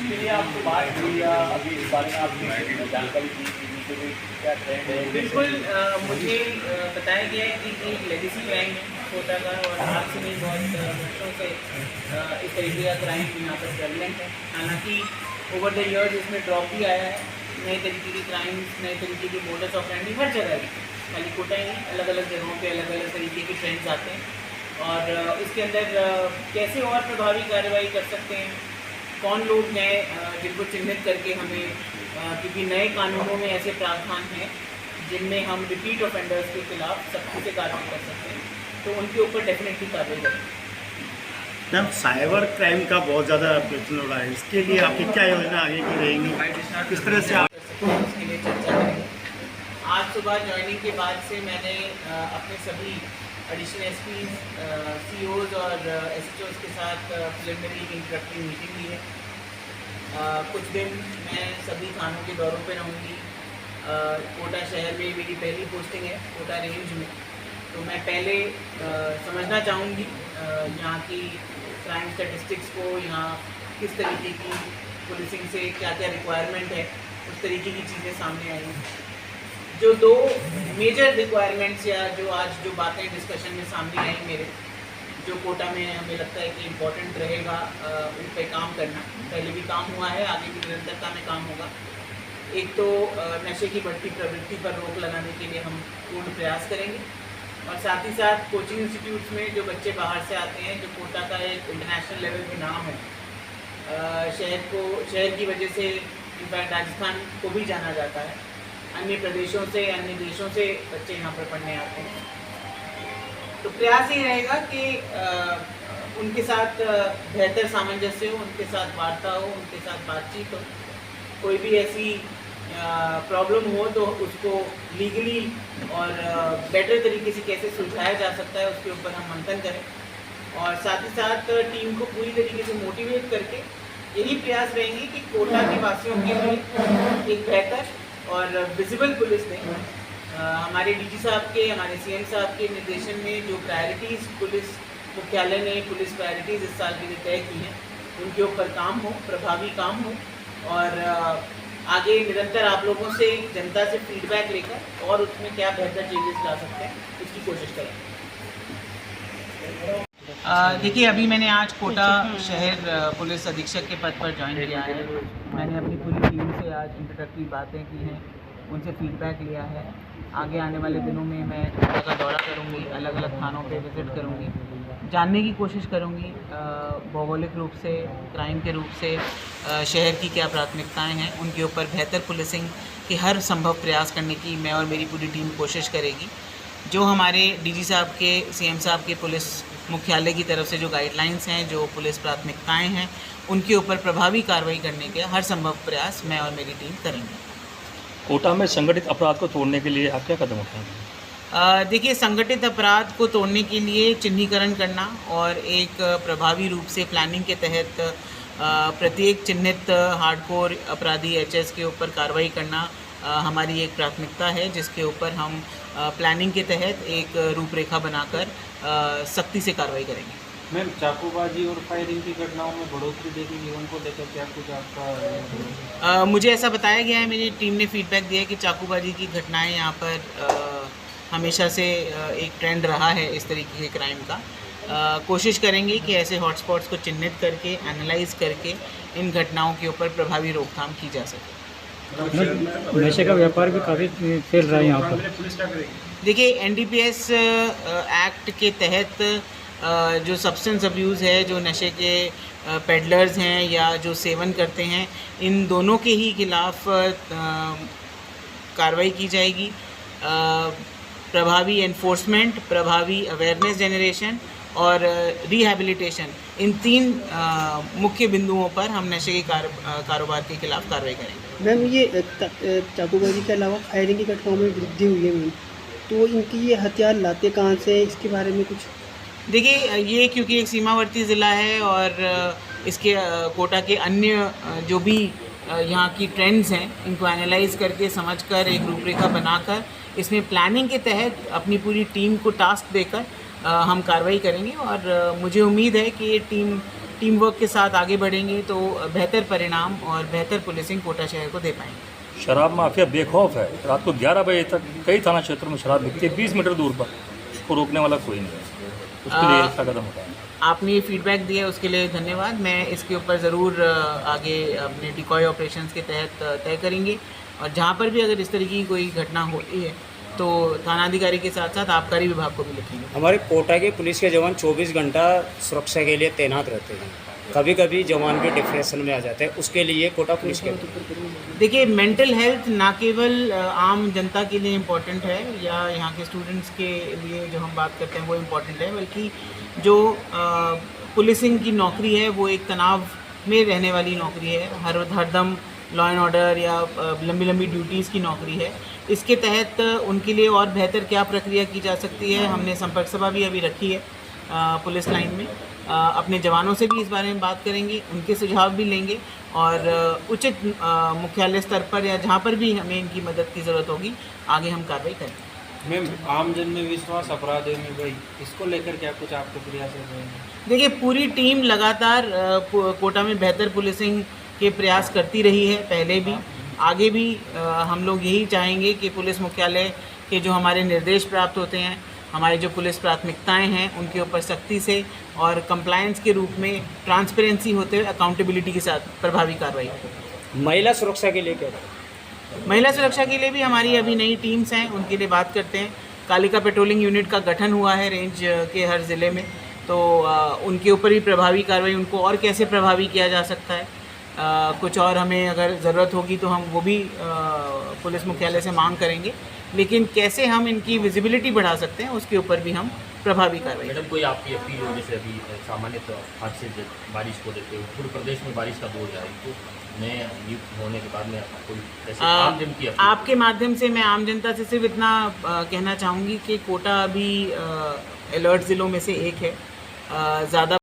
के लिए आपसे बात हुई या अभी इस बारे में आपने जानकारी दी कि क्या ट्रेंड है? बिल्कुल मुझे बताया गया है कि एक लेगेसी क्राइम है कोटा का, और आज से नहीं बहुत वर्षों से इस तरीके का क्राइम यहाँ पर प्रेवलेंट है। हालांकि ओवर द इयर्स इसमें ड्रॉप भी आया है, नए तरीके की क्राइम्स, नए तरीके की मोडस ऑपरेंडी हर जगह है, खाली कोटा ही नहीं, अलग अलग जगहों पे अलग अलग तरीके के ट्रेंड्स आते हैं। और इसके अंदर कैसे और प्रभावी कार्रवाई कर सकते हैं, कौन लोग हैं जिनको चिन्हित करके हमें, क्योंकि नए कानूनों में ऐसे प्रावधान हैं जिनमें हम रिपीट ऑफेंडर्स के खिलाफ सख्ती से कार्रवाई कर सकते हैं, तो उनके ऊपर डेफिनेटली कार्रवाई करेंगे। मैम, साइबर क्राइम का बहुत ज़्यादा प्रचलन हो रहा है, इसके लिए आपकी क्या योजना आगे की रहेंगी, किस तरह से आप इसके लिए चर्चा करेंगे। आज सुबह ज्वाइनिंग के बाद से मैंने अपने सभी एडिशनल एसपीज, सीओज और एसएचओज के साथ प्रिलिमिनरी इंट्रोडक्टरी मीटिंग ली है। कुछ दिन मैं सभी थानों के दौरों पे रहूँगी। कोटा शहर में मेरी पहली पोस्टिंग है, कोटा रेंज में, तो मैं पहले समझना चाहूँगी यहाँ की क्राइम स्टैटिस्टिक्स को, यहाँ किस तरीके की पुलिसिंग से क्या क्या रिक्वायरमेंट है, उस तरीके की चीज़ें सामने आई हैं। जो दो मेजर रिक्वायरमेंट्स या जो आज जो बातें डिस्कशन में सामने आई मेरे, जो कोटा में हमें लगता है कि इम्पोर्टेंट रहेगा उन पर काम करना, पहले भी काम हुआ है, आगे भी निरंतरता में काम होगा। एक तो नशे की बढ़ती प्रवृत्ति पर रोक लगाने के लिए हम पूर्ण प्रयास करेंगे, और साथ ही साथ कोचिंग इंस्टीट्यूट्स में जो बच्चे बाहर से आते हैं, जो कोटा का एक इंटरनेशनल लेवल पे नाम है, शहर की वजह से इनफैक्ट राजस्थान को भी जाना जाता है, अन्य प्रदेशों से, अन्य देशों से बच्चे यहाँ पर पढ़ने आते हैं। तो प्रयास ये रहेगा कि उनके साथ बेहतर सामंजस्य हो, उनके साथ वार्ता हो, उनके साथ बातचीत हो, कोई भी ऐसी प्रॉब्लम हो तो उसको लीगली और बेटर तरीके से कैसे सुलझाया जा सकता है, उसके ऊपर हम मंथन करें, और साथ ही साथ टीम को पूरी तरीके से मोटिवेट करके यही प्रयास रहेंगे कि कोटा के वासियों के लिए एक बेहतर और विजिबल पुलिस ने, हमारे डीजी साहब के, हमारे सीएम साहब के निर्देशन में जो प्रायोरिटीज़ पुलिस मुख्यालय ने पुलिस प्रायोरिटीज़ इस साल के लिए तय की हैं, उनके ऊपर काम हो, प्रभावी काम हो, और आगे निरंतर आप लोगों से, जनता से फीडबैक लेकर और उसमें क्या बेहतर चेंजेस ला सकते हैं, उसकी कोशिश करें। देखिए, अभी मैंने आज कोटा शहर पुलिस अधीक्षक के पद पर ज्वाइन किया है। मैंने अपनी पूरी टीम से आज इंट्रोडक्टरी बातें की हैं, उनसे फीडबैक लिया है। आगे आने वाले दिनों में मैं कोटा का दौरा करूंगी, अलग अलग थानों पे विज़िट करूंगी, जानने की कोशिश करूंगी भौगोलिक रूप से, क्राइम के रूप से शहर की क्या प्राथमिकताएं हैं, उनके ऊपर बेहतर पुलिसिंग के हर संभव प्रयास करने की मैं और मेरी पूरी टीम कोशिश करेगी। जो हमारे डीजी साहब के, सीएम साहब के पुलिस मुख्यालय की तरफ से जो गाइडलाइंस हैं, जो पुलिस प्राथमिकताएं हैं, उनके ऊपर प्रभावी कार्रवाई करने के हर संभव प्रयास मैं और मेरी टीम करेंगे। कोटा में संगठित अपराध को तोड़ने के लिए आप क्या कदम उठाएंगे? देखिए, संगठित अपराध को तोड़ने के लिए चिन्हीकरण करना और एक प्रभावी रूप से प्लानिंग के तहत प्रत्येक चिन्हित हार्डकोर अपराधी एचएस के ऊपर कार्रवाई करना हमारी एक प्राथमिकता है, जिसके ऊपर हम प्लानिंग के तहत एक रूपरेखा बनाकर सख्ती से कार्रवाई करेंगे। मैम, चाकूबाजी और फायरिंग की घटनाओं में बढ़ोतरी देखी, उनको लेकर क्या कुछ आपका? मुझे ऐसा बताया गया है, मेरी टीम ने फीडबैक दिया है कि चाकूबाजी की घटनाएं यहाँ पर हमेशा से एक ट्रेंड रहा है इस तरीके के क्राइम का। कोशिश करेंगे कि ऐसे हॉटस्पॉट्स को चिन्हित करके, एनालाइज करके इन घटनाओं के ऊपर प्रभावी रोकथाम की जा सके। नशे का व्यापार भी काफ़ी फैल रहा है यहाँ पर। देखिए, एनडीपीएस एक्ट के तहत जो सब्सटेंस अब्यूज़ है, जो नशे के पेडलर्स हैं या जो सेवन करते हैं, इन दोनों के ही खिलाफ कार्रवाई की जाएगी। प्रभावी एनफोर्समेंट, प्रभावी अवेयरनेस जनरेशन और रिहैबिलिटेशन, इन तीन मुख्य बिंदुओं पर हम नशे के कारोबार के खिलाफ कार्रवाई करेंगे। मैम, ये चाकूबाजी के अलावा फायरिंग की घटनाओं में वृद्धि हुई है मैम, तो इनकी ये हथियार लाते कहाँ से, इसके बारे में कुछ? देखिए, ये क्योंकि एक सीमावर्ती ज़िला है और इसके कोटा के अन्य जो भी यहाँ की ट्रेंड्स हैं, इनको एनालाइज करके, समझकर, एक रूपरेखा बनाकर, इसमें प्लानिंग के तहत अपनी पूरी टीम को टास्क देकर हम कार्रवाई करेंगे, और मुझे उम्मीद है कि ये टीम टीम वर्क के साथ आगे बढ़ेंगे तो बेहतर परिणाम और बेहतर पुलिसिंग कोटा शहर को दे पाएंगे। शराब माफिया बेखौफ है। रात को 11 बजे तक कई थाना क्षेत्रों में शराब बिकती है 20 मीटर दूर पर, उसको रोकने वाला कोई नहीं है। उसके लिए क्या कदम उठाएं? आपने ये फीडबैक दिया है उसके लिए धन्यवाद। मैं इसके ऊपर ज़रूर आगे अपने डिकॉय ऑपरेशंस के तहत तय करेंगे और जहाँ पर भी अगर इस तरीके की कोई घटना होती है तो थानाधिकारी के साथ साथ आबकारी विभाग को भी लिखेंगे। हमारे कोटा के पुलिस के जवान 24 घंटा सुरक्षा के लिए तैनात रहते हैं। कभी कभी जवान भी डिप्रेशन में आ जाते हैं, उसके लिए कोटा पुलिस के देखिए, मेंटल हेल्थ ना केवल आम जनता के लिए इम्पोर्टेंट है या यहाँ के स्टूडेंट्स के लिए जो हम बात करते हैं वो इम्पोर्टेंट है, बल्कि जो पुलिसिंग की नौकरी है वो एक तनाव में रहने वाली नौकरी है। हरदम लॉ एंड ऑर्डर या लंबी लंबी ड्यूटीज़ की नौकरी है। इसके तहत उनके लिए और बेहतर क्या प्रक्रिया की जा सकती है, हमने संपर्क सभा भी अभी रखी है पुलिस लाइन में। अपने जवानों से भी इस बारे में बात करेंगे, उनके सुझाव भी लेंगे और उचित मुख्यालय स्तर पर या जहाँ पर भी हमें इनकी मदद की ज़रूरत होगी आगे हम कार्रवाई करेंगे। मैम, आमजन में विश्वास अपराधियों में भाई, इसको लेकर क्या कुछ आपके प्रयास हैं? देखिए, पूरी टीम लगातार कोटा में बेहतर पुलिसिंग के प्रयास करती रही है, पहले भी आगे भी। हम लोग यही चाहेंगे कि पुलिस मुख्यालय के जो हमारे निर्देश प्राप्त होते हैं, हमारे जो पुलिस प्राथमिकताएं हैं, उनके ऊपर सख्ती से और कंप्लायंस के रूप में ट्रांसपेरेंसी होते हुए अकाउंटेबिलिटी के साथ प्रभावी कार्रवाई हो। महिला सुरक्षा के लिए क्या? महिला सुरक्षा के लिए भी हमारी अभी नई टीम्स हैं, उनके लिए बात करते हैं। कालिका पेट्रोलिंग यूनिट का गठन हुआ है रेंज के हर ज़िले में, तो उनके ऊपर भी प्रभावी कार्रवाई, उनको और कैसे प्रभावी किया जा सकता है। कुछ और हमें अगर ज़रूरत होगी तो हम वो भी पुलिस मुख्यालय से मांग करेंगे, लेकिन कैसे हम इनकी विजिबिलिटी बढ़ा सकते हैं उसके ऊपर भी हम प्रभावी कार्रवाई। मैडम, कोई आपकी अपील हो? जैसे अभी सामान्यतः आज से बारिश को देखते हुए पूरे प्रदेश में बारिश का दौर जारी, तो नए नियुक्त होने के बाद में कोई ऐसे आम जन की अपील? आपके माध्यम से मैं आम जनता से सिर्फ इतना कहना चाहूँगी कि कोटा अभी अलर्ट ज़िलों में से एक है। ज़्यादा